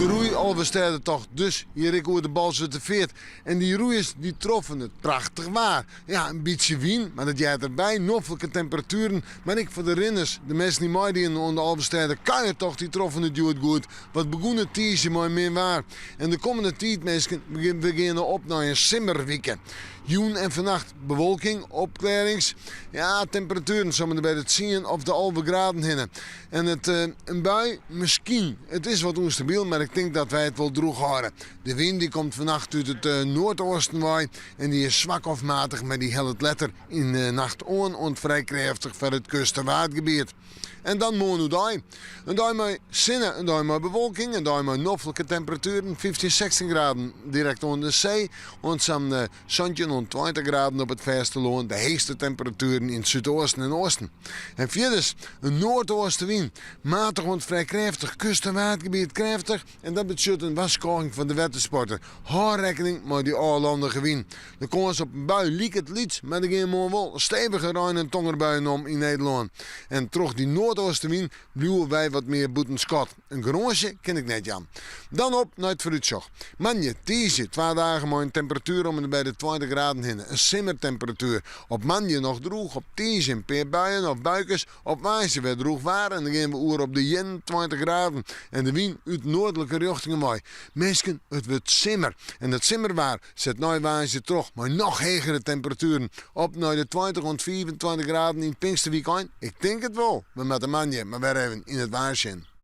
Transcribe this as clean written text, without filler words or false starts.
de roei Alverstede toch. Dus hier ik over de bal zit te veert. En die roeiers die troffen het prachtig waar. Ja, een beetje wien, maar dat jij erbij. Noffelijke temperaturen. Maar ik voor de renners, de mensen die mij die in de Alverstede kan je toch, die troffen het goed. Wat begon het tiesje mooi meer waar. En de komende tijd, mensen, we beginnen op naar een simmerweekend. Joen en vannacht bewolking, opklarings. Ja, temperaturen zullen bij het zien of de halve graden hinnen. En een bui, misschien. Het is wat onstabiel, maar ik denk dat wij het wel droog houden. De wind die komt vannacht uit het noordoosten waai. En die is zwak of matig, maar die helpt letter in de nacht on en vrij krachtig voor het kust- en waardgebied. En dan morgen daar. Een dag met zinnen, een dag met bewolking, een dag met noffelijke temperaturen, 15, 16 graden direct onder de zee. En zo'n zandje en 20 graden op het vasteland, de heetste temperaturen in het zuidoosten en oosten. En vierders, een noordoostenwind, matig en vrij krachtig, kust- en waardgebied krachtig. En dat betekent een waarschuwing van de watersporter. Hou rekening met die aanlandige wind. De kans op een bui liek het lied, maar er gaan morgen wel stevige ruin- en tongerbuien om in Nederland. En toch die noordoostenwind blijven wij wat meer boetenschot. Een groensje ken ik net, Jan. Dan op naar het vooruitzicht. Manje, deze 2 dagen met een temperatuur om en bij de 20 graden heen. Een simmertemperatuur. Op Manje nog droeg, op deze een paar buien of buikers. Op Wijze weer droeg waren en dan gaan we oer op de 21 graden. En de wind uit noordelijke richtingen mooi. Mensen, het wordt simmer. En dat simmerwaar zet nou Wijze terug. Maar nog hegere temperaturen. Op naar de 20 en 24 graden in het Pinksterweekend. Ik denk het wel. We met de Manje, maar weer even in het waarsjen.